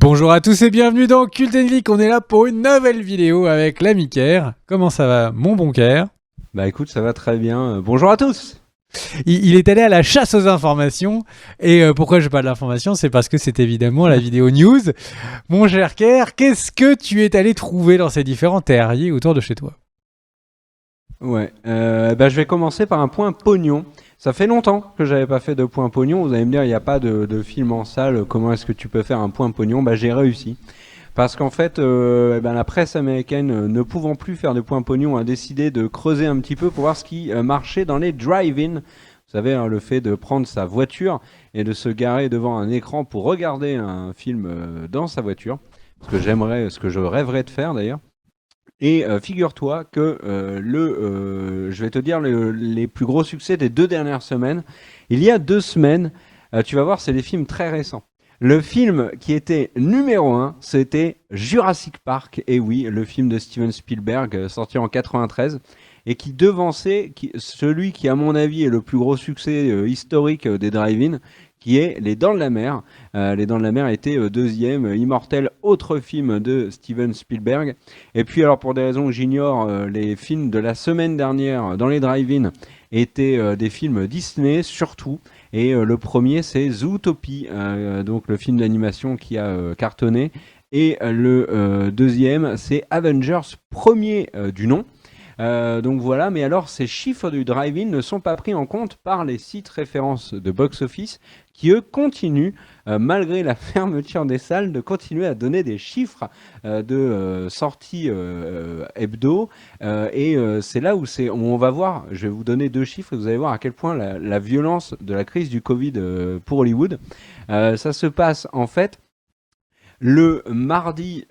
Bonjour à tous et bienvenue dans Cult & Geek. On est là pour une nouvelle vidéo avec l'ami Ker. Comment ça va, mon bon Ker? Bah écoute, ça va très bien. Bonjour à tous. Il est allé à la chasse aux informations. Et pourquoi je parle d'informations? C'est parce que c'est évidemment la vidéo news. Mon cher Ker, qu'est-ce que tu es allé trouver dans ces différents terriers autour de chez toi? Ouais, je vais commencer par un point pognon. Ça fait longtemps que j'avais pas fait de point pognon. Vous allez me dire, il n'y a pas de film en salle. Comment est-ce que tu peux faire un point pognon? Bah j'ai réussi. Parce qu'en fait, la presse américaine, ne pouvant plus faire de point pognon, a décidé de creuser un petit peu pour voir ce qui marchait dans les drive-in. Vous savez, hein, le fait de prendre sa voiture et de se garer devant un écran pour regarder un film dans sa voiture. Ce que je rêverais de faire d'ailleurs. Et figure-toi que je vais te dire les plus gros succès des 2 dernières semaines. Il y a 2 semaines, tu vas voir, c'est des films très récents. Le film qui était numéro 1, c'était Jurassic Park. Et oui, le film de Steven Spielberg, sorti en 93, et qui devançait celui qui, à mon avis, est le plus gros succès historique des drive-in, qui est Les Dents de la Mer. Les Dents de la Mer était deuxième, Immortel, autre film de Steven Spielberg. Et puis alors pour des raisons que j'ignore, les films de la semaine dernière dans les drive-in étaient des films Disney surtout. Et le premier c'est Zootopie, donc le film d'animation qui a cartonné. Et le deuxième c'est Avengers, premier du nom. Donc voilà, mais alors ces chiffres du drive-in ne sont pas pris en compte par les sites références de box-office qui eux continuent, malgré la fermeture des salles, de continuer à donner des chiffres de sorties hebdo. C'est là où on va voir, je vais vous donner 2 chiffres et vous allez voir à quel point la violence de la crise du Covid pour Hollywood. Ça se passe en fait le mardi,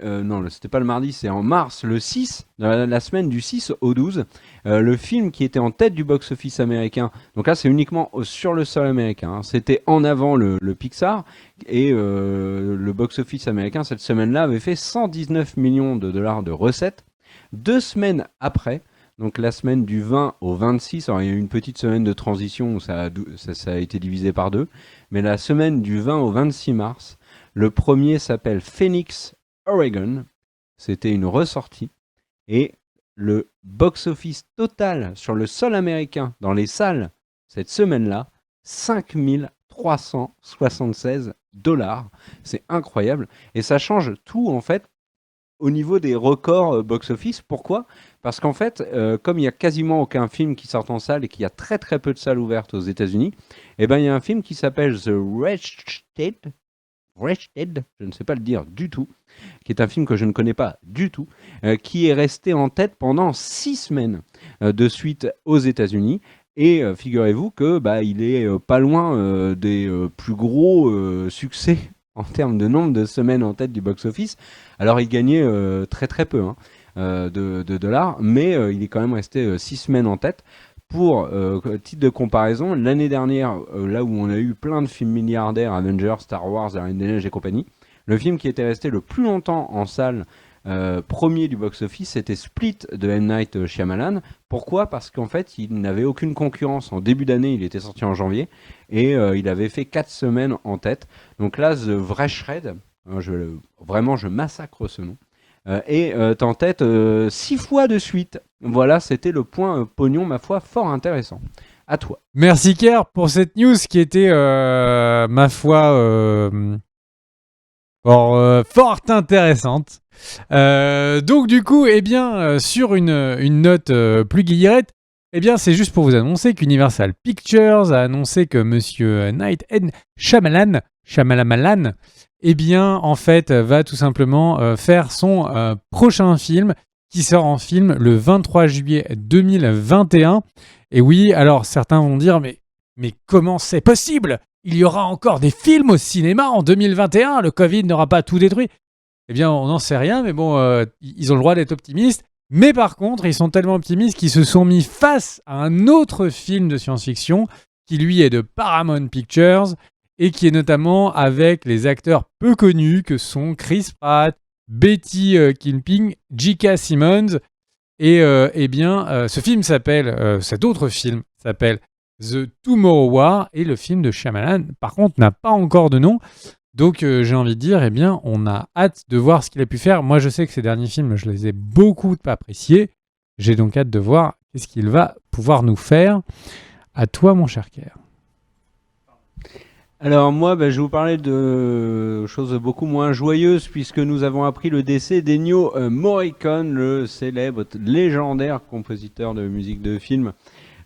c'était pas le mardi, c'est en mars, le 6, la semaine du 6 au 12, le film qui était en tête du box-office américain, donc là c'est uniquement sur le sol américain, hein, c'était en avant le Pixar, et le box-office américain cette semaine-là avait fait 119 millions de dollars de recettes. 2 semaines après, donc la semaine du 20 au 26, alors il y a eu une petite semaine de transition où ça a été divisé par 2, mais la semaine du 20 au 26 mars, le premier s'appelle Phoenix, Oregon. C'était une ressortie. Et le box-office total sur le sol américain, dans les salles, cette semaine-là, 5 376 $. C'est incroyable. Et ça change tout, en fait, au niveau des records box-office. Pourquoi ? Parce qu'en fait, comme il n'y a quasiment aucun film qui sort en salle et qu'il y a très très peu de salles ouvertes aux États-Unis, il y a un film qui s'appelle The Wretched, je ne sais pas le dire du tout, qui est un film que je ne connais pas du tout, qui est resté en tête pendant 6 semaines de suite aux États-Unis. Et figurez-vous que il est pas loin des plus gros succès en termes de nombre de semaines en tête du box-office. Alors il gagnait très très peu de dollars, mais il est quand même resté 6 semaines en tête. Pour titre de comparaison, l'année dernière, là où on a eu plein de films milliardaires, Avengers, Star Wars, La Reine des Neiges et compagnie, le film qui était resté le plus longtemps en salle, premier du box-office, c'était Split de M. Night Shyamalan. Pourquoi ? Parce qu'en fait, il n'avait aucune concurrence. En début d'année, il était sorti en janvier, et il avait fait 4 semaines en tête. Donc là, The Wretched, je massacre ce nom, est en tête 6 fois de suite. Voilà, c'était le point pognon, ma foi, fort intéressant. À toi. Merci Ker pour cette news qui était, ma foi, fort intéressante. Donc du coup, sur une note plus guillerette, c'est juste pour vous annoncer qu'Universal Pictures a annoncé que Monsieur Night Shyamalan, en fait, va tout simplement faire son prochain film qui sort en film le 23 juillet 2021. Et oui, alors certains vont dire, mais comment c'est possible ? Il y aura encore des films au cinéma en 2021, le Covid n'aura pas tout détruit. On n'en sait rien, mais bon, ils ont le droit d'être optimistes. Mais par contre, ils sont tellement optimistes qu'ils se sont mis face à un autre film de science-fiction qui, lui, est de Paramount Pictures et qui est notamment avec les acteurs peu connus que sont Chris Pratt, Betty Kilping, J.K. Simmons. Et cet autre film s'appelle The Tomorrow War, et le film de Shyamalan, par contre, n'a pas encore de nom. Donc j'ai envie de dire, eh bien, on a hâte de voir ce qu'il a pu faire. Moi, je sais que ces derniers films, je les ai beaucoup appréciés. J'ai donc hâte de voir qu'est-ce qu'il va pouvoir nous faire. À toi, mon cher Kerr. Alors moi, je vais vous parler de choses beaucoup moins joyeuses puisque nous avons appris le décès d'Ennio Morricone, le célèbre, légendaire compositeur de musique de film,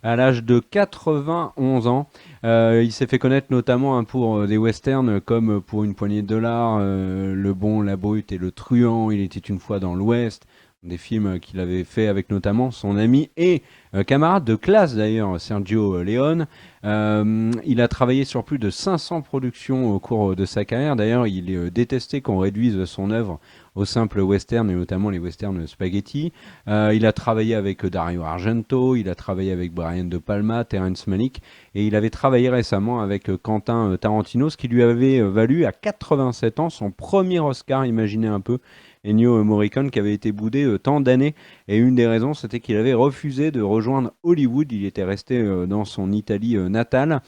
à l'âge de 91 ans. Il s'est fait connaître notamment pour des westerns comme Pour une poignée de dollars, Le Bon, la Brute et Le Truand, Il était une fois dans l'Ouest. Des films qu'il avait fait avec notamment son ami et camarade de classe d'ailleurs, Sergio Leone. Il a travaillé sur plus de 500 productions au cours de sa carrière. D'ailleurs, il est détesté qu'on réduise son œuvre au simple western et notamment les westerns spaghetti. Il a travaillé avec Dario Argento, il a travaillé avec Brian De Palma, Terrence Malick et il avait travaillé récemment avec Quentin Tarantino, ce qui lui avait valu à 87 ans son premier Oscar, imaginez un peu. Ennio Morricone qui avait été boudé tant d'années et une des raisons c'était qu'il avait refusé de rejoindre Hollywood, il était resté dans son Italie natale,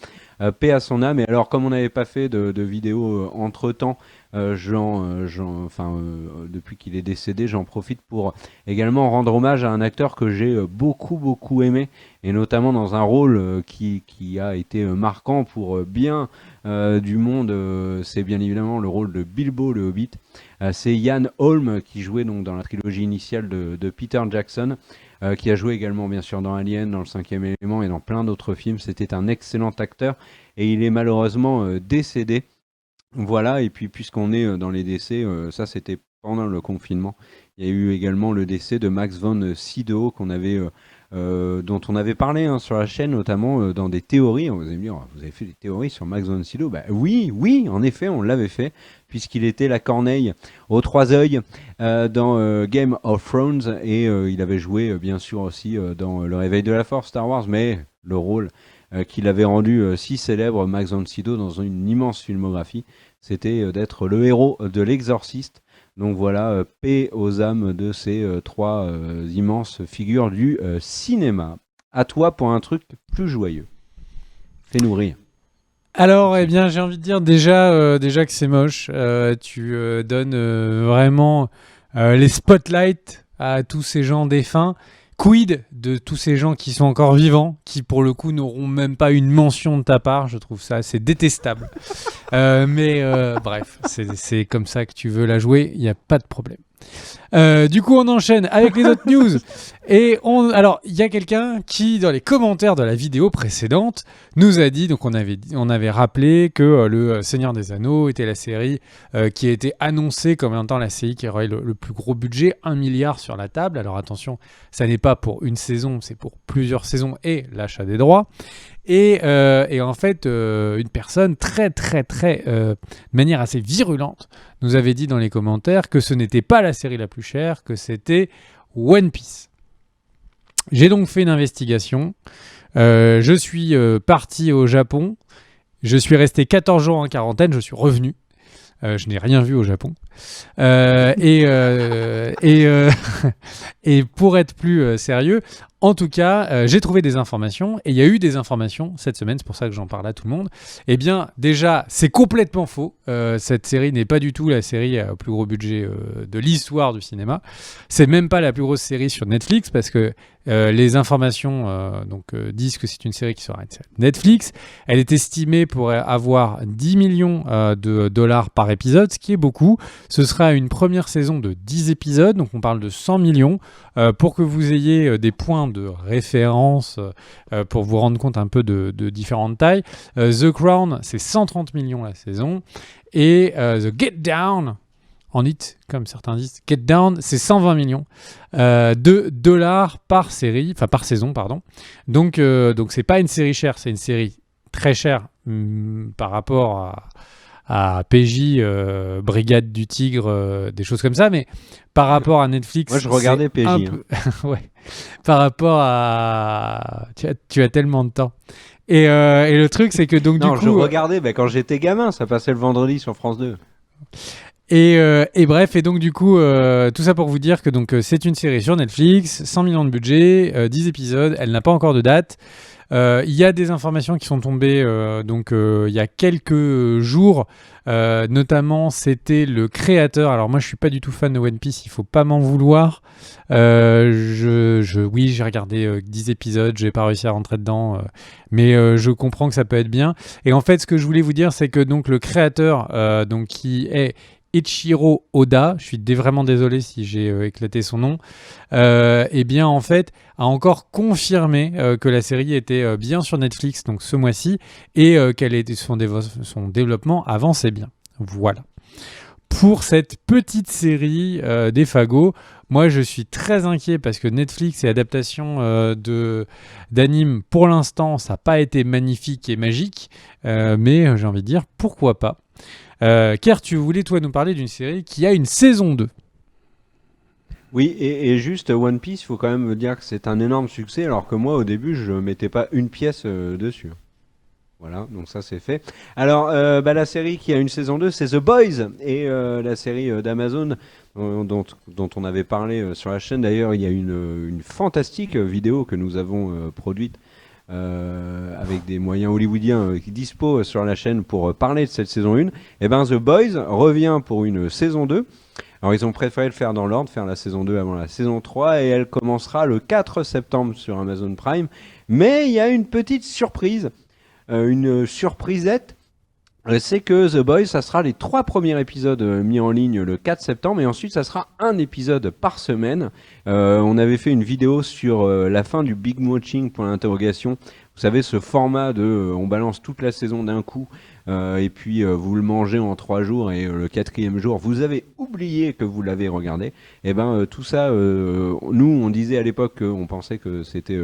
paix à son âme. Et alors comme on n'avait pas fait de vidéo entre temps, depuis qu'il est décédé, j'en profite pour également rendre hommage à un acteur que j'ai beaucoup aimé et notamment dans un rôle qui a été marquant pour bien du monde, c'est bien évidemment le rôle de Bilbo le Hobbit. C'est Ian Holm qui jouait donc dans la trilogie initiale de Peter Jackson, qui a joué également bien sûr dans Alien, dans Le Cinquième Élément et dans plein d'autres films. C'était un excellent acteur et il est malheureusement décédé. Voilà, et puis puisqu'on est dans les décès, ça c'était pendant le confinement. Il y a eu également le décès de Max von Sydow dont on avait parlé sur la chaîne, notamment dans des théories. Vous allez me dire, vous avez fait des théories sur Max von Sydow? Oui, en effet, on l'avait fait, puisqu'il était la corneille aux trois œils dans Game of Thrones, et il avait joué bien sûr aussi dans Le Réveil de la Force, Star Wars, mais le rôle qu'il avait rendu si célèbre, Max von Sydow, dans une immense filmographie, c'était d'être le héros de L'Exorciste. Donc voilà, paix aux âmes de ces trois immenses figures du cinéma. À toi pour un truc plus joyeux. Fais-nous rire. Alors, eh bien, j'ai envie de dire déjà que c'est moche. Tu donnes vraiment les spotlights à tous ces gens défunts. Quid de tous ces gens qui sont encore vivants, qui pour le coup n'auront même pas une mention de ta part? Je trouve ça assez détestable. Mais bref, c'est comme ça que tu veux la jouer, il n'y a pas de problème. Du coup, on enchaîne avec les autres news. Alors, il y a quelqu'un qui, dans les commentaires de la vidéo précédente, nous a dit, donc on avait rappelé que Le Seigneur des Anneaux était la série qui a été annoncée comme étant la série qui aurait le plus gros budget, 1 milliard sur la table. Alors attention, ça n'est pas pour une saison, c'est pour plusieurs saisons et l'achat des droits. Et en fait, une personne de manière assez virulente, nous avait dit dans les commentaires que ce n'était pas la série la plus chère, que c'était One Piece. J'ai donc fait une investigation. Je suis parti au Japon. Je suis resté 14 jours en quarantaine. Je suis revenu. Je n'ai rien vu au Japon. Et pour être plus sérieux, en tout cas, j'ai trouvé des informations et il y a eu des informations cette semaine, c'est pour ça que j'en parle à tout le monde. Eh bien, déjà, c'est complètement faux. Cette série n'est pas du tout la série au plus gros budget de l'histoire du cinéma. C'est même pas la plus grosse série sur Netflix parce que les informations disent que c'est une série qui sera Netflix. Elle est estimée pour avoir 10 millions de dollars par épisode, ce qui est beaucoup. Ce sera une première saison de 10 épisodes, donc on parle de 100 millions. Pour que vous ayez des points de référence pour vous rendre compte un peu de différentes tailles. The Crown, c'est 130 millions la saison. Et The Get Down, en it, comme certains disent, Get Down, c'est 120 millions de dollars par saison, pardon. Donc c'est pas une série chère, c'est une série très chère par rapport à PJ, Brigade du Tigre, des choses comme ça, mais par rapport à Netflix... Moi, je regardais PJ. Ouais. Par rapport à... Tu as tellement de temps. Et le truc, c'est que donc du coup... je regardais quand j'étais gamin, ça passait le vendredi sur France 2. Et bref, et donc du coup, tout ça pour vous dire que donc, c'est une série sur Netflix, 100 millions de budget, 10 épisodes, elle n'a pas encore de date. Il y a des informations qui sont tombées il y a quelques jours. Notamment, c'était le créateur. Alors moi, je suis pas du tout fan de One Piece. Il faut pas m'en vouloir. Oui, j'ai regardé 10 épisodes. J'ai pas réussi à rentrer dedans, mais je comprends que ça peut être bien. Et en fait, ce que je voulais vous dire, c'est que donc le créateur, qui est Eiichiro Oda, je suis vraiment désolé si j'ai éclaté son nom, eh bien en fait a encore confirmé que la série était bien sur Netflix donc ce mois-ci et son développement avançait bien. Voilà. Pour cette petite série des fagots, moi je suis très inquiet parce que Netflix et adaptation d'anime pour l'instant ça n'a pas été magnifique et magique, mais j'ai envie de dire pourquoi pas. Ker, tu voulais toi nous parler d'une série qui a une saison 2. Oui, et juste One Piece, il faut quand même me dire que c'est un énorme succès, alors que moi au début je mettais pas une pièce dessus. Voilà, donc ça c'est fait. Alors la série qui a une saison 2, c'est The Boys, et la série d'Amazon dont on avait parlé sur la chaîne. D'ailleurs, il y a une fantastique vidéo que nous avons produite avec des moyens hollywoodiens qui dispo sur la chaîne pour parler de cette saison 1. Et ben The Boys revient pour une saison 2. Alors ils ont préféré le faire dans l'ordre, faire la saison 2 avant la saison 3, et elle commencera le 4 septembre sur Amazon Prime. Mais il y a une petite surprise, une surprisette. C'est que The Boys, ça sera les 3 premiers épisodes mis en ligne le 4 septembre, et ensuite ça sera un épisode par semaine. On avait fait une vidéo sur la fin du Big Watching pour l'interrogation. Vous savez, ce format de on balance toute la saison d'un coup, et puis vous le mangez en 3 jours, et le 4e jour, vous avez oublié que vous l'avez regardé. Et ben tout ça, nous on disait à l'époque qu'on pensait que c'était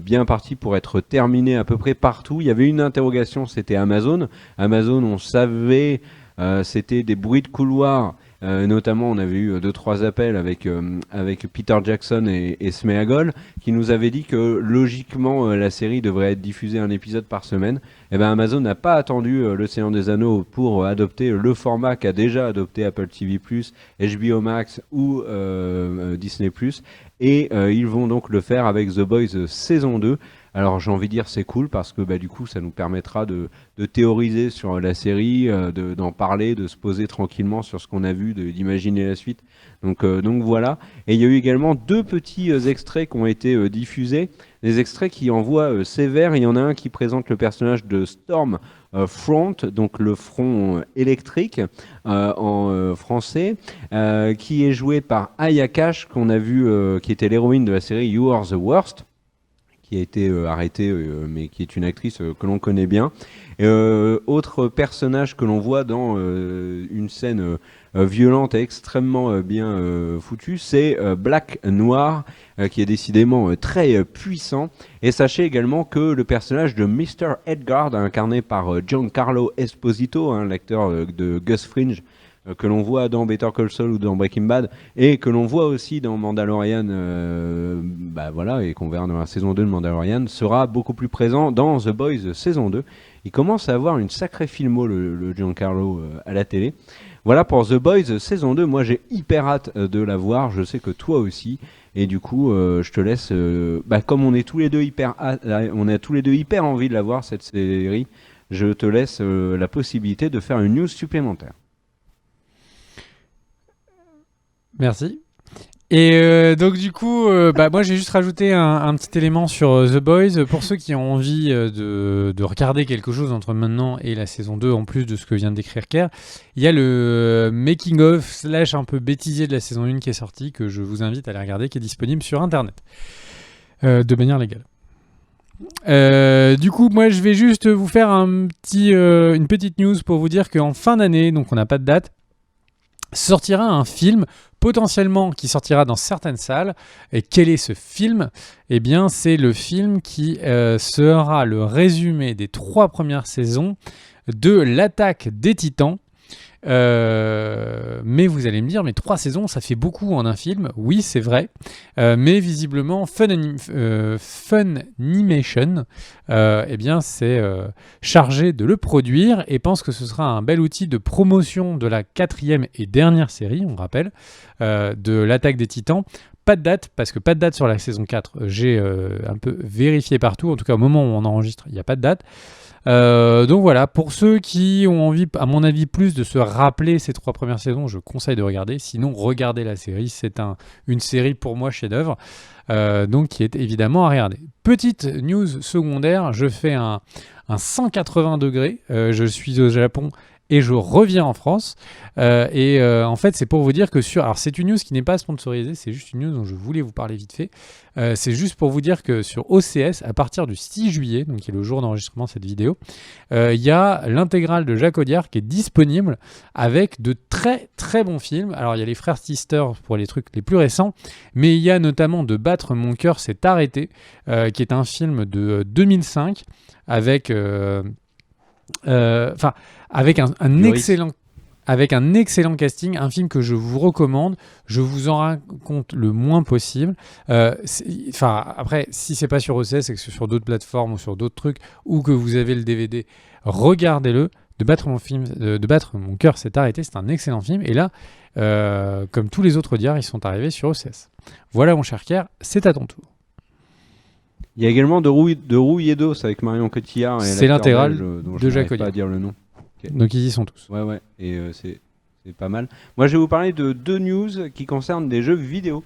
bien parti pour être terminé à peu près partout. Il y avait une interrogation, c'était Amazon. Amazon, on savait, c'était des bruits de couloir. Notamment, on avait eu 2-3 appels avec Peter Jackson et Smeagol qui nous avaient dit que logiquement la série devrait être diffusée un épisode par semaine. Et ben Amazon n'a pas attendu Le Seigneur des Anneaux pour adopter le format qu'a déjà adopté Apple TV+, HBO Max ou Disney+. Et ils vont donc le faire avec The Boys saison 2. Alors j'ai envie de dire c'est cool parce que du coup ça nous permettra de théoriser sur la série, d'en parler, de se poser tranquillement sur ce qu'on a vu, d'imaginer la suite. Donc voilà. Et il y a eu également 2 petits extraits qui ont été diffusés. Des extraits qui envoient sévère. Il y en a un qui présente le personnage de Storm Front, donc le front électrique en français, qui est joué par Aya Cash, qu'on a vu, qui était l'héroïne de la série You Are the Worst, qui a été arrêtée, mais qui est une actrice que l'on connaît bien. Autre personnage que l'on voit dans une scène violente et extrêmement bien foutue, c'est Black Noir, qui est décidément très puissant. Et sachez également que le personnage de Mr. Edgard, incarné par Giancarlo Esposito, l'acteur de Gus Fringe, que l'on voit dans Better Call Saul ou dans Breaking Bad, et que l'on voit aussi dans Mandalorian, voilà, et qu'on verra dans la saison 2 de Mandalorian, sera beaucoup plus présent dans The Boys saison 2. Il commence à avoir une sacrée filmo, le Giancarlo, à la télé. Voilà pour The Boys saison 2. Moi, j'ai hyper hâte de la voir. Je sais que toi aussi. Et du coup, je te laisse, comme on est tous les deux hyper envie de la voir, cette série, je te laisse la possibilité de faire une news supplémentaire. Merci. Et donc du coup, moi j'ai juste rajouté un petit élément sur The Boys. Pour ceux qui ont envie de regarder quelque chose entre maintenant et la saison 2, en plus de ce que vient de décrire Ker, il y a le making of / un peu bêtisier de la saison 1 qui est sorti, que je vous invite à aller regarder, qui est disponible sur internet, de manière légale. Du coup, moi je vais juste vous faire une petite news pour vous dire qu'en fin d'année, donc on n'a pas de date, sortira un film potentiellement qui sortira dans certaines salles. Et quel est ce film ? Eh bien, c'est le film qui sera le résumé des 3 premières saisons de l'Attaque des Titans. Mais vous allez me dire, mais 3 saisons, ça fait beaucoup en un film. Oui, c'est vrai. Mais visiblement, Funimation c'est chargé de le produire et pense que ce sera un bel outil de promotion de la 4e et dernière série, on rappelle, de l'Attaque des Titans, pas de date, parce que pas de date sur la saison 4. J'ai un peu vérifié partout. En tout cas, au moment où on enregistre, il n'y a pas de date. Donc voilà, pour ceux qui ont envie, à mon avis, plus de se rappeler ces 3 premières saisons, je conseille de regarder. Sinon, regardez la série. C'est une série pour moi chef-d'œuvre, donc qui est évidemment à regarder. Petite news secondaire, je fais un 180 degrés. Je suis au Japon et je reviens en France. En fait, c'est pour vous dire que alors c'est une news qui n'est pas sponsorisée, c'est juste une news dont je voulais vous parler vite fait. C'est juste pour vous dire que sur OCS, à partir du 6 juillet, donc qui est le jour d'enregistrement de cette vidéo, il y a l'intégrale de Jacques Audiard qui est disponible avec de très très bons films. Alors il y a les Frères Sister pour les trucs les plus récents, mais il y a notamment De battre mon cœur s'est arrêté, qui est un film de 2005 avec avec un excellent casting, un film que je vous recommande. Je vous en raconte le moins possible. Après, si c'est pas sur OCS, c'est que c'est sur d'autres plateformes ou sur d'autres trucs, ou que vous avez le DVD, regardez-le. De battre mon cœur s'est arrêté, c'est un excellent film. Et là, comme tous les autres Audiard, ils sont arrivés sur OCS. Voilà mon cher Kerr, c'est à ton tour. Il y a également de Rouille et d'os avec Marion Cotillard. C'est l'intégrale de Jacques Audiard. Pas à dire le nom. Okay. Donc ils y sont tous. Ouais. Et c'est pas mal. Moi, je vais vous parler de 2 news qui concernent des jeux vidéo.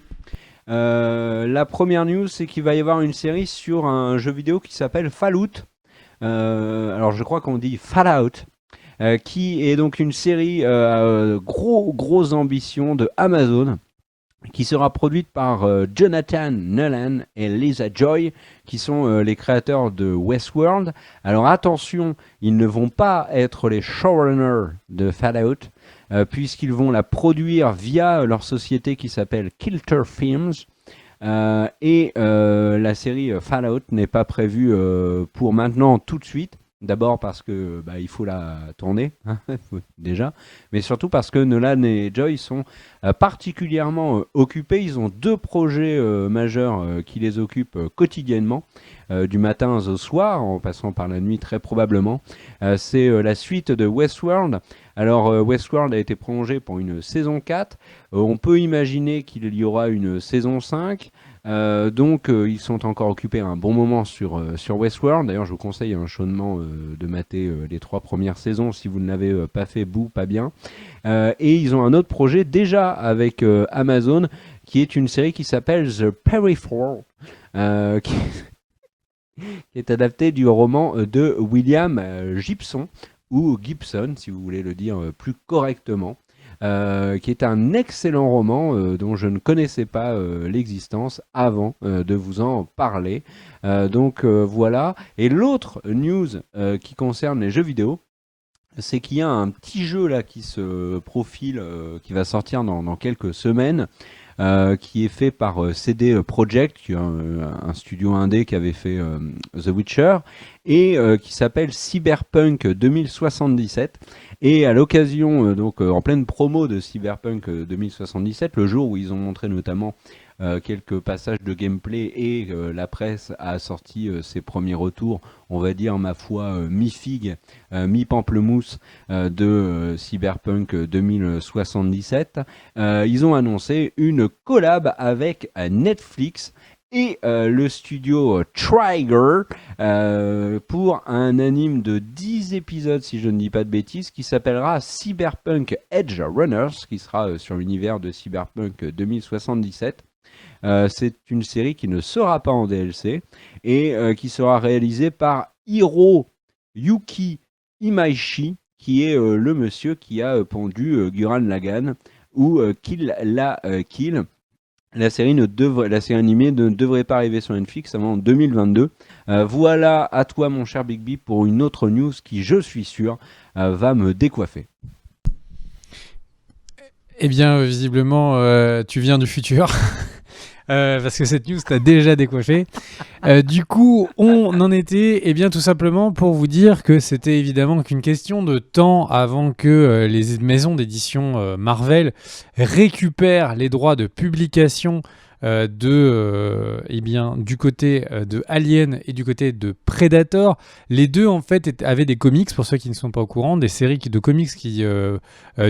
La première news, c'est qu'il va y avoir une série sur un jeu vidéo qui s'appelle Fallout. Alors, je crois qu'on dit Fallout. Qui est donc une série grosse ambition de Amazon, qui sera produite par Jonathan Nolan et Lisa Joy, qui sont les créateurs de Westworld. Alors attention, ils ne vont pas être les showrunners de Fallout, puisqu'ils vont la produire via leur société qui s'appelle Kilter Films. La série Fallout n'est pas prévue pour maintenant tout de suite. D'abord parce que il faut la tourner, déjà, mais surtout parce que Nolan et Joy sont particulièrement occupés. Ils ont 2 projets majeurs qui les occupent quotidiennement, du matin au soir, en passant par la nuit très probablement. C'est la suite de Westworld. Alors Westworld a été prolongé pour une saison 4. On peut imaginer qu'il y aura une saison 5. Donc ils sont encore occupés un bon moment sur Westworld. D'ailleurs, je vous conseille chaudement de mater les 3 premières saisons si vous ne l'avez pas fait, pas bien. Et ils ont un autre projet déjà avec Amazon, qui est une série qui s'appelle The Peripheral, qui est adaptée du roman de William Gibson, ou Gibson si vous voulez le dire plus correctement. Qui est un excellent roman dont je ne connaissais pas l'existence avant de vous en parler. Voilà. Et l'autre news qui concerne les jeux vidéo, c'est qu'il y a un petit jeu là qui se profile, qui va sortir dans quelques semaines, qui est fait par CD Projekt, qui est un studio indé qui avait fait The Witcher, et qui s'appelle Cyberpunk 2077. Et à l'occasion, en pleine promo de Cyberpunk 2077, le jour où ils ont montré notamment quelques passages de gameplay et la presse a sorti ses premiers retours, on va dire ma foi mi-figue, mi-pamplemousse de Cyberpunk 2077, ils ont annoncé une collab avec Netflix et le studio Trigger pour un anime de 10 épisodes, si je ne dis pas de bêtises, qui s'appellera Cyberpunk Edge Runners, qui sera sur l'univers de Cyberpunk 2077. C'est une série qui ne sera pas en DLC et qui sera réalisée par Hiroyuki Imaishi, qui est le monsieur qui a pondu Gurren Lagann ou Kill la Kill. La série animée ne devrait pas arriver sur Netflix avant 2022. Voilà, à toi mon cher Big B pour une autre news qui, je suis sûr, va me décoiffer. Eh bien, visiblement, tu viens du futur. Parce que cette news t'a déjà décoiffé. Du coup, on en était bien tout simplement pour vous dire que c'était évidemment qu'une question de temps avant que les maisons d'édition Marvel récupèrent les droits de publication du côté de Alien et du côté de Predator. Les deux en fait avaient des comics, pour ceux qui ne sont pas au courant, des séries de comics qui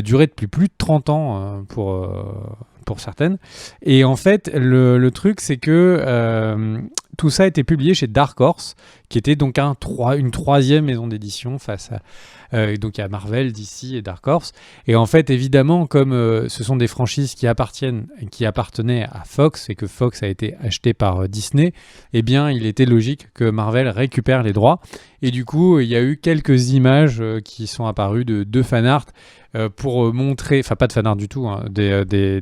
duraient depuis plus de 30 ans pour pour certaines. Et en fait, le truc, c'est que tout ça a été publié chez Dark Horse, qui était donc une troisième maison d'édition face à donc il y a Marvel, DC et Dark Horse. Et en fait, évidemment, comme ce sont des franchises qui appartenaient à Fox et que Fox a été acheté par Disney, eh bien, il était logique que Marvel récupère les droits. Et du coup, il y a eu quelques images qui sont apparues de deux fanarts pour montrer, enfin pas de fanart du tout, hein, des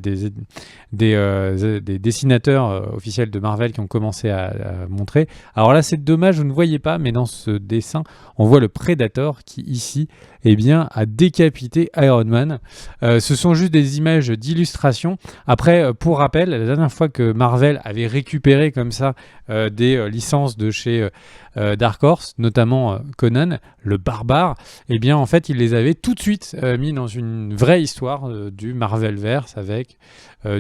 dessinateurs officiels de Marvel qui ont commencé à montrer. Alors là, c'est dommage, vous ne voyez pas, mais dans ce dessin, on voit le Predator qui ici, eh bien, a décapité Iron Man. Ce sont juste des images d'illustration. Après, pour rappel, la dernière fois que Marvel avait récupéré comme ça des licences de chez Dark Horse, notamment Conan, le barbare, eh bien, en fait, il les avait tout de suite mis dans une vraie histoire du Marvelverse avec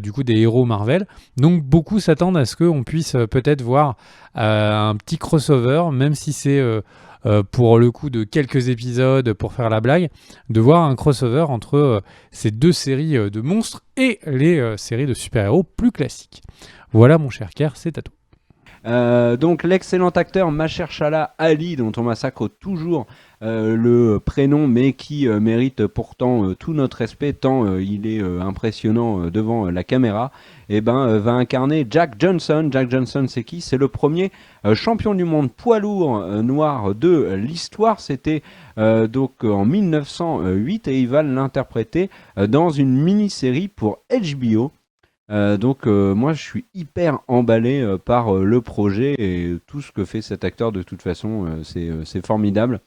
du coup des héros Marvel. Donc, beaucoup s'attendent à ce qu'on puisse peut-être voir un petit crossover, même si c'est pour le coup de quelques épisodes pour faire la blague, de voir un crossover entre ces deux séries de monstres et les séries de super-héros plus classiques. Voilà mon cher Kerr, c'est à toi. Donc l'excellent acteur Mahershala Ali, dont on massacre toujours le prénom, mais qui mérite pourtant tout notre respect tant il est impressionnant devant la caméra, va incarner Jack Johnson. Jack Johnson, c'est qui? C'est le premier champion du monde poids lourd noir de l'histoire. C'était donc en 1908 et il va l'interpréter dans une mini-série pour HBO. Moi je suis hyper emballé par le projet et tout ce que fait cet acteur. De toute façon, c'est formidable.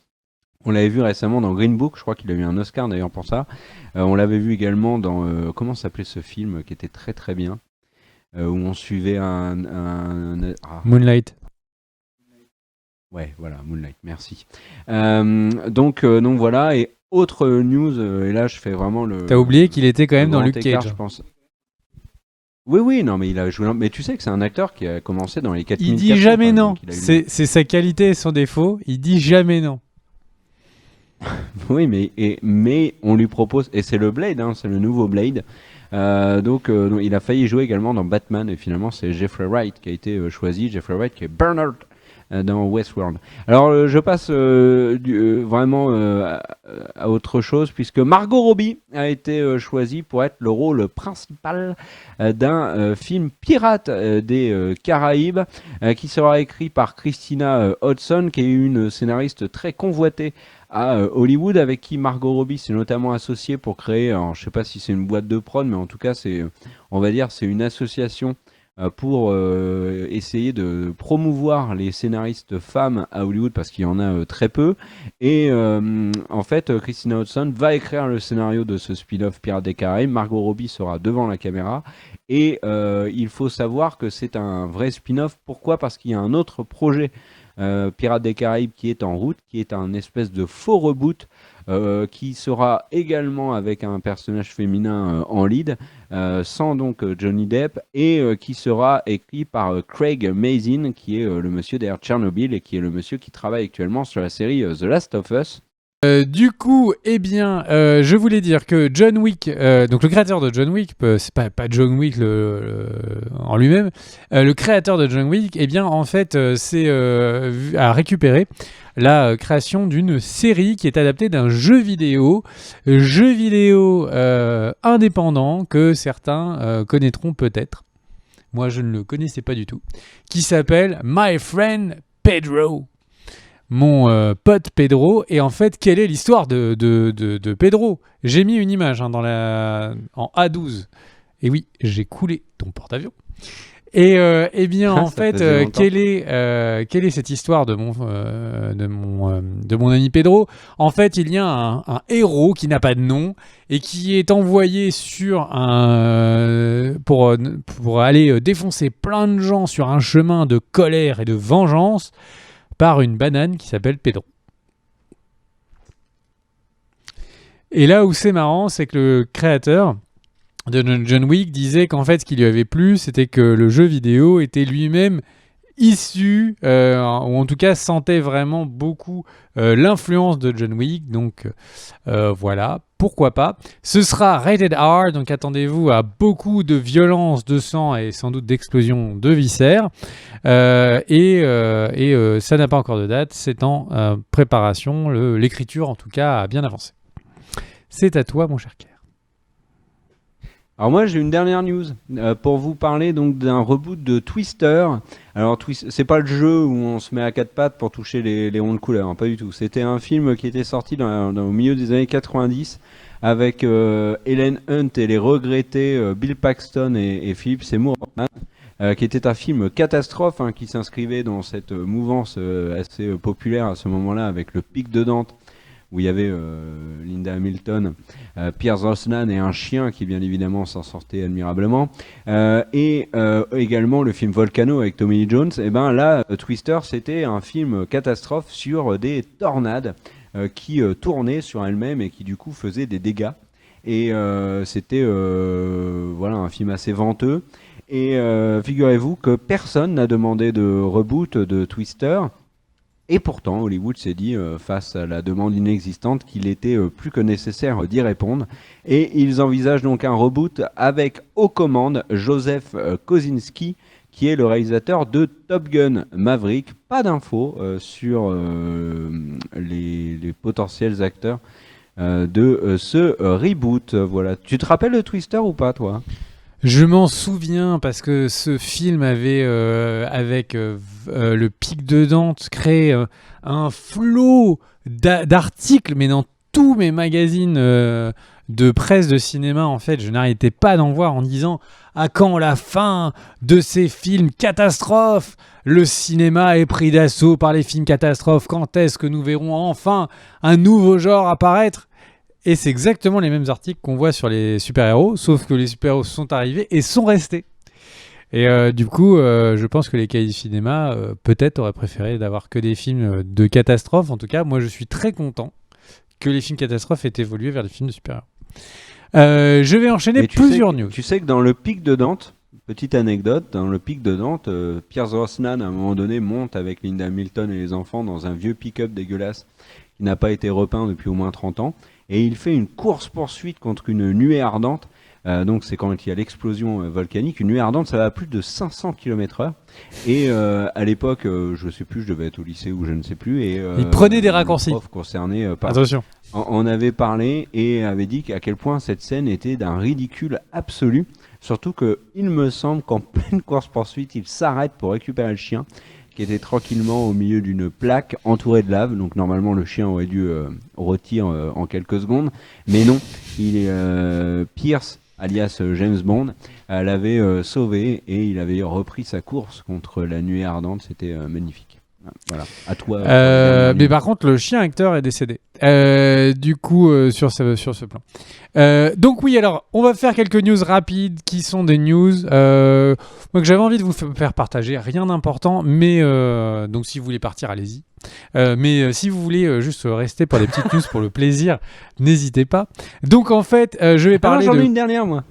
On l'avait vu récemment dans Green Book, je crois qu'il a eu un Oscar d'ailleurs pour ça. On l'avait vu également dans comment s'appelait ce film qui était très très bien, où on suivait Moonlight. Ouais, voilà, Moonlight, merci. Donc voilà, et autre news, et là je fais vraiment le... T'as oublié qu'il était quand même dans Luke écart, Cage. je pense. Oui, non, mais il a joué. Mais tu sais que c'est un acteur qui a commencé dans les 4000. Il dit jamais non. C'est sa qualité et son défaut. Il dit jamais non. Oui, mais on lui propose, et c'est le Blade, hein, c'est le nouveau Blade. Donc, il a failli jouer également dans Batman, et finalement c'est Jeffrey Wright qui a été choisi. Jeffrey Wright qui est Bernard dans Westworld. Alors je passe vraiment à autre chose, puisque Margot Robbie a été choisie pour être le rôle principal d'un film pirate des Caraïbes qui sera écrit par Christina Hodson, qui est une scénariste très convoitée à Hollywood, avec qui Margot Robbie s'est notamment associée pour créer, alors, je sais pas si c'est une boîte de prod, mais en tout cas c'est, on va dire, c'est une association pour essayer de promouvoir les scénaristes femmes à Hollywood, parce qu'il y en a très peu. Et en fait, Christina Hodson va écrire le scénario de ce spin-off Pirates des Caraïbes. Margot Robbie sera devant la caméra. Et il faut savoir que c'est un vrai spin-off. Pourquoi? Parce qu'il y a un autre projet Pirates des Caraïbes qui est en route, qui est un espèce de faux reboot qui sera également avec un personnage féminin en lead, sans donc Johnny Depp, et qui sera écrit par Craig Mazin, qui est le monsieur derrière Tchernobyl et qui est le monsieur qui travaille actuellement sur la série The Last of Us. Du coup, je voulais dire que John Wick, donc le créateur de John Wick, c'est pas John Wick en lui-même, le créateur de John Wick, en fait, a récupéré la création d'une série qui est adaptée d'un jeu vidéo indépendant que certains connaîtront peut-être. Moi, je ne le connaissais pas du tout, qui s'appelle My Friend Pedro. Mon pote Pedro. Et en fait, quelle est l'histoire de Pedro? J'ai mis une image en A12. Et oui, j'ai coulé ton porte-avions. Et en fait, quelle est cette histoire de mon ami Pedro? En fait, il y a un héros qui n'a pas de nom et qui est envoyé pour aller défoncer plein de gens sur un chemin de colère et de vengeance par une banane qui s'appelle Pedro. Et là où c'est marrant, c'est que le créateur de John Wick disait qu'en fait, ce qui lui avait plu, c'était que le jeu vidéo était lui-même issu, ou en tout cas sentait vraiment beaucoup l'influence de John Wick. Donc voilà, pourquoi pas. Ce sera rated R, donc attendez-vous à beaucoup de violence, de sang et sans doute d'explosion de viscères. Et ça n'a pas encore de date, c'est en préparation. L'écriture en tout cas a bien avancé. C'est à toi mon cher Claire. Alors moi j'ai une dernière news pour vous parler donc d'un reboot de Twister. Alors c'est pas le jeu où on se met à quatre pattes pour toucher les ronds de couleur, hein, pas du tout. C'était un film qui était sorti au milieu des années 90 avec Helen Hunt et les regrettés Bill Paxton et Philip Seymour Hoffman, qui était un film catastrophe, hein, qui s'inscrivait dans cette mouvance assez populaire à ce moment-là avec Le Pic de Dante, où il y avait Linda Hamilton, Pierce Brosnan et un chien qui bien évidemment s'en sortait admirablement, et également le film Volcano avec Tommy Lee Jones. Et ben là, Twister, c'était un film catastrophe sur des tornades qui tournaient sur elles-mêmes et qui du coup faisaient des dégâts. Et c'était voilà, un film assez venteux. Et figurez-vous que personne n'a demandé de reboot de Twister. Et pourtant, Hollywood s'est dit, face à la demande inexistante, qu'il était plus que nécessaire d'y répondre. Et ils envisagent donc un reboot avec aux commandes Joseph Kosinski, qui est le réalisateur de Top Gun Maverick. Pas d'infos sur les potentiels acteurs de ce reboot. Voilà. Tu te rappelles de Twister ou pas, toi ? Je m'en souviens parce que ce film avait, avec le Pic de Dante, créé un flot d'articles, mais dans tous mes magazines de presse de cinéma, en fait, je n'arrêtais pas d'en voir en disant « À quand la fin de ces films catastrophes ? Le cinéma est pris d'assaut par les films catastrophes. Quand est-ce que nous verrons enfin un nouveau genre apparaître ?» Et c'est exactement les mêmes articles qu'on voit sur les super-héros, sauf que les super-héros sont arrivés et sont restés. Et du coup, je pense que les cahiers du cinéma, peut-être, auraient préféré d'avoir que des films de catastrophes. En tout cas, moi, je suis très content que les films catastrophes aient évolué vers les films de super-héros. Je vais enchaîner plusieurs news. Tu sais que dans Le Pic de Dante, petite anecdote, dans Le Pic de Dante, Pierce Brosnan, à un moment donné, monte avec Linda Hamilton et les enfants dans un vieux pick-up dégueulasse qui n'a pas été repeint depuis au moins 30 ans. Et il fait une course-poursuite contre une nuée ardente. Donc c'est quand il y a l'explosion volcanique. Une nuée ardente, ça va à plus de 500 km/h. Et à l'époque, je sais plus, je devais être au lycée ou je ne sais plus. Et, il prenait des raccourcis. Le prof concerné Attention. on avait parlé et avait dit à quel point cette scène était d'un ridicule absolu. Surtout que il me semble qu'en pleine course-poursuite, il s'arrête pour récupérer le chien, qui était tranquillement au milieu d'une plaque entourée de lave. Donc normalement le chien aurait dû rôtir en quelques secondes. Mais non, il est Pierce, alias James Bond, l'avait sauvé et il avait repris sa course contre la nuée ardente. C'était magnifique. Voilà, à toi. Mais par contre, le chien acteur est décédé. Du coup, sur ce plan. Donc oui, alors, on va faire quelques news rapides qui sont des news que j'avais envie de vous faire partager. Rien d'important, mais donc si vous voulez partir, allez-y. Mais si vous voulez juste rester pour les petites news pour le plaisir, n'hésitez pas. Donc en fait, je vais parler j'en ai une dernière, moi.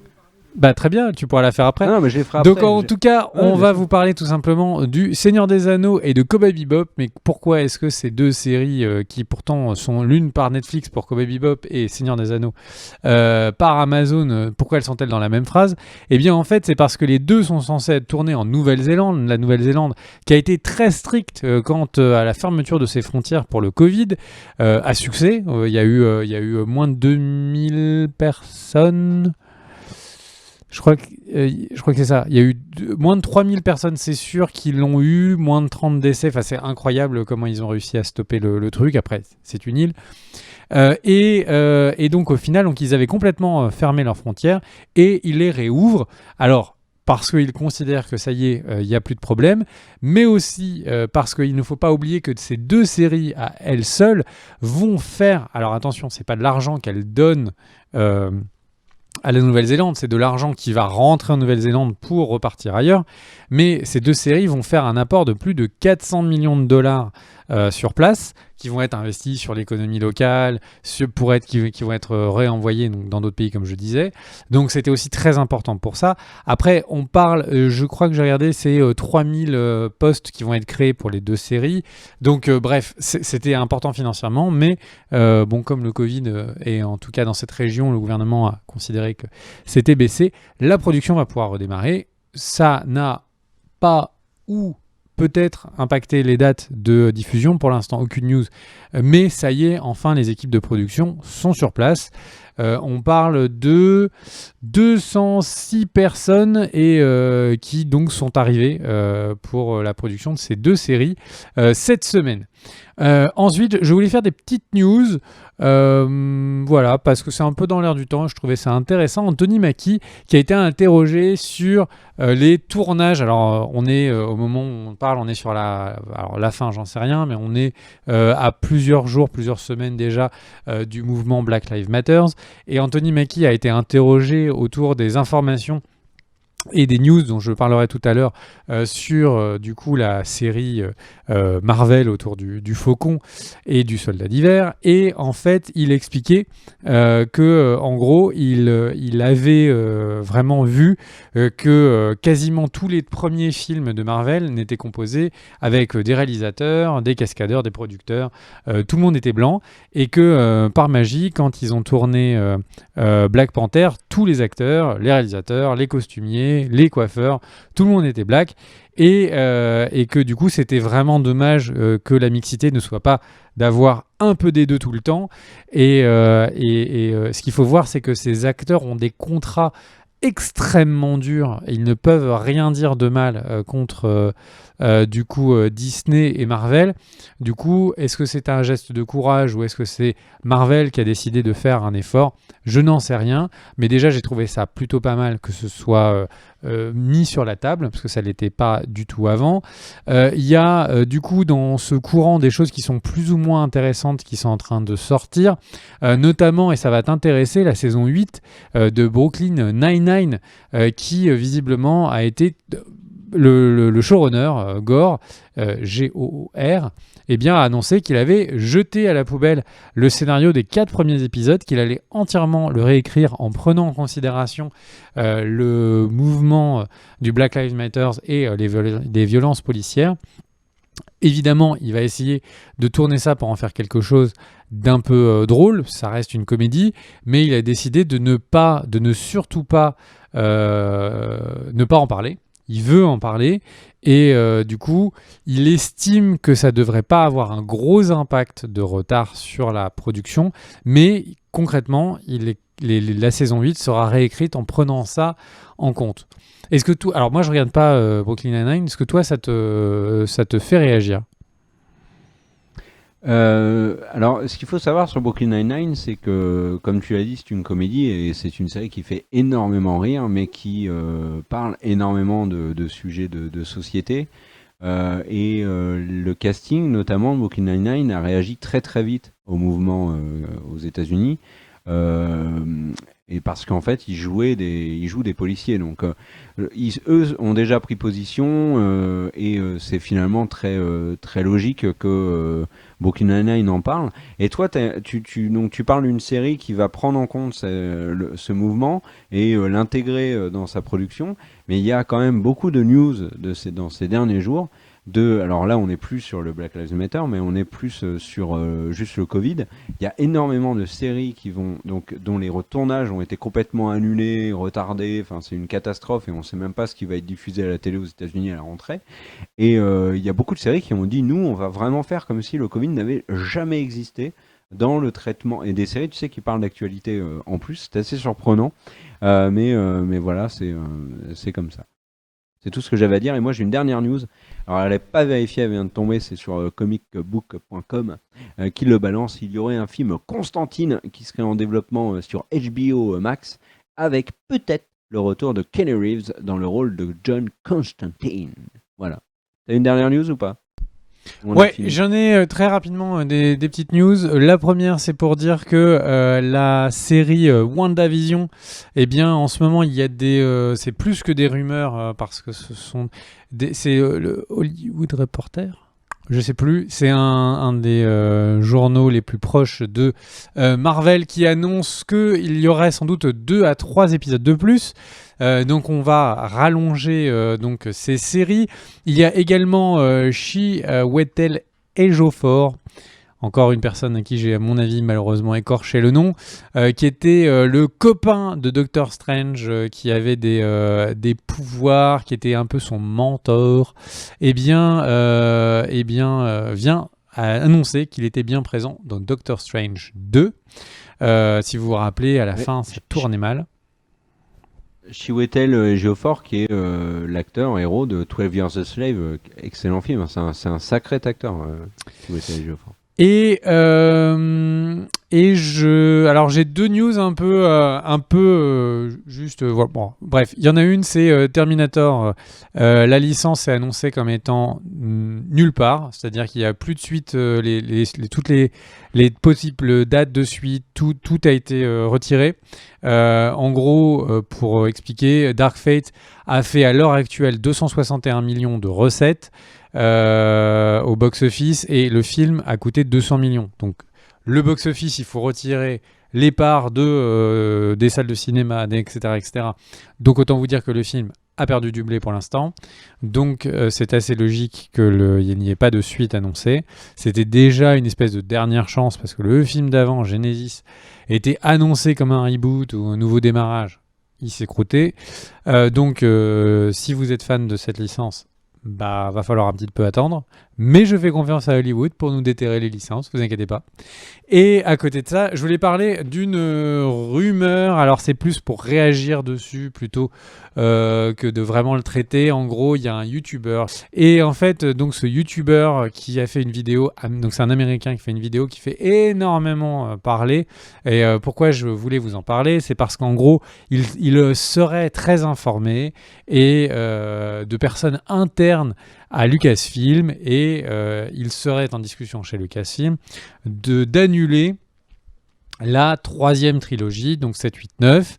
Bah très bien, tu pourras la faire après. Non, mais je les ferai après. Donc en tout cas, on va vous parler tout simplement du Seigneur des Anneaux et de Cowboy Bebop. Mais pourquoi est-ce que ces deux séries qui pourtant sont l'une par Netflix pour Cowboy Bebop et Seigneur des Anneaux par Amazon, pourquoi elles sont-elles dans la même phrase ? Eh bien en fait, c'est parce que les deux sont censés être tournés en Nouvelle-Zélande. La Nouvelle-Zélande qui a été très stricte quant à la fermeture de ses frontières pour le Covid, à succès. Il y a eu moins de 2000 personnes... Je crois que c'est ça. Il y a eu moins de 3000 personnes, c'est sûr, qui l'ont eu, moins de 30 décès. Enfin, c'est incroyable comment ils ont réussi à stopper le truc. Après, c'est une île. Et donc, au final, ils avaient complètement fermé leurs frontières et ils les réouvrent. Alors, parce qu'ils considèrent que ça y est, il n'y a plus de problème, mais aussi parce qu'il ne faut pas oublier que ces deux séries à elles seules vont faire... Alors attention, c'est pas de l'argent qu'elles donnent... à la Nouvelle-Zélande, c'est de l'argent qui va rentrer en Nouvelle-Zélande pour repartir ailleurs, mais ces deux séries vont faire un apport de plus de 400 millions de dollars sur place, qui vont être investis sur l'économie locale, qui vont être réenvoyés donc, dans d'autres pays, comme je disais. Donc c'était aussi très important pour ça. Après, on parle, je crois que j'ai regardé, c'est 3000 postes qui vont être créés pour les 2 séries. Donc bref, c'était important financièrement, mais bon, comme le Covid et en tout cas dans cette région, le gouvernement a considéré que c'était baissé, la production va pouvoir redémarrer. Ça n'a pas ou peut-être impacté les dates de diffusion. Pour l'instant, aucune news. Mais ça y est, enfin, les équipes de production sont sur place. On parle de 206 personnes et qui donc sont arrivées pour la production de ces 2 séries cette semaine. Ensuite, je voulais faire des petites news. Voilà, parce que c'est un peu dans l'air du temps, je trouvais ça intéressant. Anthony Mackie qui a été interrogé sur les tournages. Alors, on est au moment où on parle, on est sur la fin, j'en sais rien, mais on est à plusieurs jours, plusieurs semaines déjà du mouvement Black Lives Matter. Et Anthony Mackie a été interrogé autour des informations et des news dont je parlerai tout à l'heure sur du coup la série Marvel autour du Faucon et du Soldat d'hiver. Et en fait, il expliquait que en gros, il avait vraiment vu que quasiment tous les premiers films de Marvel n'étaient composés avec des réalisateurs, des cascadeurs, des producteurs. Tout le monde était blanc et que par magie, quand ils ont tourné Black Panther, tous les acteurs, les réalisateurs, les costumiers, les coiffeurs, tout le monde était black et que du coup c'était vraiment dommage que la mixité ne soit pas d'avoir un peu des deux tout le temps et ce qu'il faut voir c'est que ces acteurs ont des contrats extrêmement durs et ils ne peuvent rien dire de mal contre du coup Disney et Marvel. Du coup, est-ce que c'est un geste de courage ou est-ce que c'est Marvel qui a décidé de faire un effort? Je n'en sais rien, mais déjà j'ai trouvé ça plutôt pas mal que ce soit mis sur la table, parce que ça ne l'était pas du tout avant. Il y a du coup dans ce courant des choses qui sont plus ou moins intéressantes qui sont en train de sortir, notamment, et ça va t'intéresser, la saison 8 de Brooklyn Nine-Nine, qui visiblement a été... Le showrunner, Gore, G-O-O-R, eh bien, a annoncé qu'il avait jeté à la poubelle le scénario des 4 premiers épisodes, qu'il allait entièrement le réécrire en prenant en considération le mouvement du Black Lives Matter et les violences policières. Évidemment, il va essayer de tourner ça pour en faire quelque chose d'un peu drôle, ça reste une comédie, mais il a décidé de ne surtout pas ne pas en parler. Il veut en parler et du coup, il estime que ça ne devrait pas avoir un gros impact de retard sur la production, mais concrètement, la saison 8 sera réécrite en prenant ça en compte. Est-ce que alors moi je regarde pas Brooklyn Nine-Nine, est-ce que toi ça te fait réagir? Alors, ce qu'il faut savoir sur Brooklyn Nine-Nine, c'est que, comme tu l'as dit, c'est une comédie et c'est une série qui fait énormément rire, mais qui parle énormément de sujets de société. Le casting, notamment de Brooklyn Nine-Nine, a réagi très très vite au mouvement aux États-Unis. Et parce qu'en fait, ils jouent des policiers. Donc, eux ont déjà pris position et c'est finalement très, très logique que Brooklyn Nine-Nine en parle. Et toi, donc, tu parles d'une série qui va prendre en compte ce mouvement et l'intégrer dans sa production. Mais il y a quand même beaucoup de news dans ces derniers jours. Alors là, on n'est plus sur le Black Lives Matter, mais on est plus sur juste le Covid. Il y a énormément de séries dont les retournages ont été complètement annulés, retardés. Enfin, c'est une catastrophe et on ne sait même pas ce qui va être diffusé à la télé aux États-Unis à la rentrée. Et il y a beaucoup de séries qui ont dit, nous, on va vraiment faire comme si le Covid n'avait jamais existé dans le traitement. Et des séries, tu sais, qui parlent d'actualité en plus. C'est assez surprenant. Mais voilà, c'est comme ça. C'est tout ce que j'avais à dire. Et moi, j'ai une dernière news. Alors, elle n'est pas vérifiée, elle vient de tomber. C'est sur comicbook.com qui le balance. Il y aurait un film Constantine qui serait en développement sur HBO Max avec peut-être le retour de Keanu Reeves dans le rôle de John Constantine. Voilà. T'as une dernière news ou pas? Ouais, j'en ai très rapidement des petites news. La première, c'est pour dire que la série WandaVision, eh bien, en ce moment, il y a c'est plus que des rumeurs parce que c'est le Hollywood Reporter. je sais plus, c'est un des journaux les plus proches de Marvel qui annonce qu'il y aurait sans doute 2 à 3 épisodes de plus. Donc on va rallonger donc ces séries. Il y a également Chiwetel Ejiofor, encore une personne à qui j'ai à mon avis malheureusement écorché le nom, qui était le copain de Doctor Strange, qui avait des pouvoirs, qui était un peu son mentor, vient à annoncer qu'il était bien présent dans Doctor Strange 2. Si vous vous rappelez, à la fin, ça tournait mal. Chiwetel Ejiofor, qui est l'acteur héros de 12 Years a Slave, excellent film, c'est un sacré acteur, Chiwetel Ejiofor. Alors j'ai 2 news un peu juste voilà. Bon, bref, il y en a une, c'est Terminator. La licence est annoncée comme étant nulle part, c'est-à-dire qu'il n'y a plus de suite, toutes les possibles dates de suite, tout a été retiré. En gros, pour expliquer, Dark Fate a fait à l'heure actuelle 261 millions de recettes au box-office, et le film a coûté 200 millions. Donc le box-office, il faut retirer les parts des salles de cinéma, etc. Donc autant vous dire que le film a perdu du blé pour l'instant. Donc c'est assez logique qu'il n'y ait pas de suite annoncée. C'était déjà une espèce de dernière chance, parce que le film d'avant, Genesis, était annoncé comme un reboot ou un nouveau démarrage. Il s'est croûté. Donc si vous êtes fan de cette licence, va falloir un petit peu attendre, mais je fais confiance à Hollywood pour nous déterrer les licences, vous inquiétez pas. Et à côté de ça, je voulais parler d'une rumeur. Alors c'est plus pour réagir dessus plutôt que de vraiment le traiter. En gros, il y a un YouTuber, et en fait, donc ce YouTuber qui a fait une vidéo, donc c'est un Américain qui fait une vidéo qui fait énormément parler. Et pourquoi je voulais vous en parler, c'est parce qu'en gros, il serait très informé et de personnes internes à Lucasfilm, et il serait en discussion chez Lucasfilm d'annuler la 3e trilogie, donc 7, 8, 9.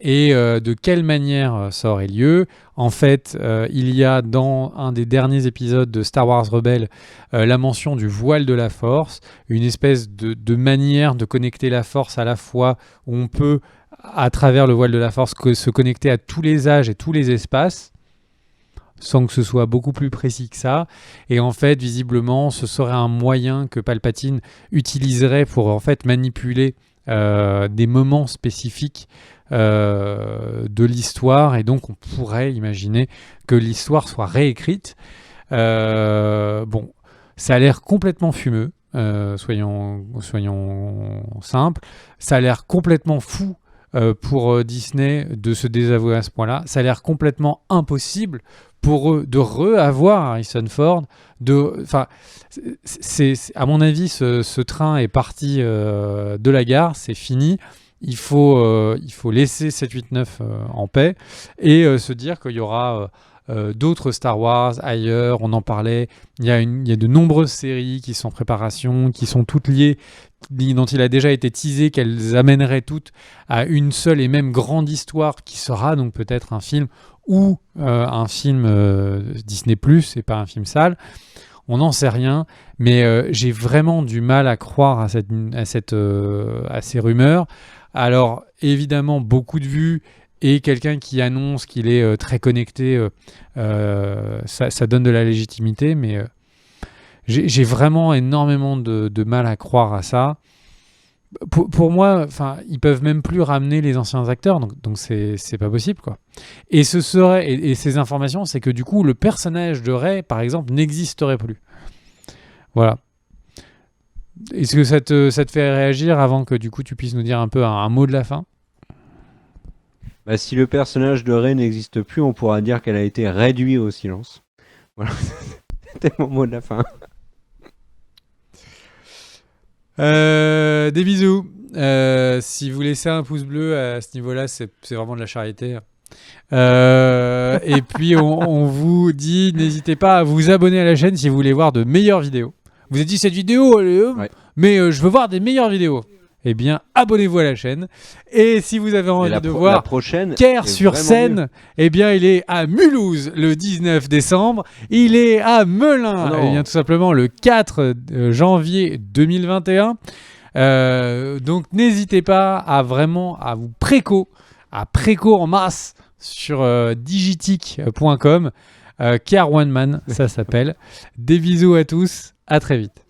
Et de quelle manière ça aurait lieu ? En fait, il y a dans un des derniers épisodes de Star Wars Rebels la mention du voile de la Force, une espèce de manière de connecter la Force, à la fois où on peut, à travers le voile de la Force, se connecter à tous les âges et tous les espaces, sans que ce soit beaucoup plus précis que ça. Et en fait, visiblement, ce serait un moyen que Palpatine utiliserait pour en fait manipuler des moments spécifiques de l'histoire, et donc on pourrait imaginer que l'histoire soit réécrite. Bon, ça a l'air complètement fumeux, soyons simples. Ça a l'air complètement fou pour Disney de se désavouer à ce point-là. Ça a l'air complètement impossible pour eux de re-avoir Harrison Ford. À mon avis, ce train est parti de la gare, c'est fini. Il faut laisser 7, 8, 9 en paix, et se dire qu'il y aura d'autres Star Wars ailleurs. On en parlait, il y a de nombreuses séries qui sont en préparation, qui sont toutes liées, dont il a déjà été teasé qu'elles amèneraient toutes à une seule et même grande histoire, qui sera donc peut-être un film ou un film Disney+, et pas un film sale. On n'en sait rien, mais j'ai vraiment du mal à croire à ces rumeurs. Alors évidemment, beaucoup de vues, et quelqu'un qui annonce qu'il est très connecté, ça donne de la légitimité, mais j'ai vraiment énormément de mal à croire à ça. Pour moi, ils peuvent même plus ramener les anciens acteurs, donc c'est pas possible, quoi. Et ces informations, c'est que du coup, le personnage de Rey, par exemple, n'existerait plus. Voilà. Est-ce que ça te fait réagir, avant que du coup tu puisses nous dire un peu un mot de la fin ? Si le personnage de Rey n'existe plus, on pourra dire qu'elle a été réduite au silence. Voilà, c'était mon mot de la fin. Des bisous. Si vous laissez un pouce bleu à ce niveau-là, c'est vraiment de la charité. Et puis on vous dit, n'hésitez pas à vous abonner à la chaîne si vous voulez voir de meilleures vidéos. Vous avez dit cette vidéo, mais je veux voir des meilleures vidéos. eh bien, abonnez-vous à la chaîne. Et si vous avez envie de la voir prochaine Caire est sur vraiment scène, mieux. eh bien, il est à Mulhouse le 19 décembre. Il est à Melun, Oh non. eh bien, tout simplement le 4 janvier 2021. Donc, n'hésitez pas à vraiment à vous préco en masse sur digitic.com. Care One Man, ça s'appelle. Des bisous à tous, à très vite.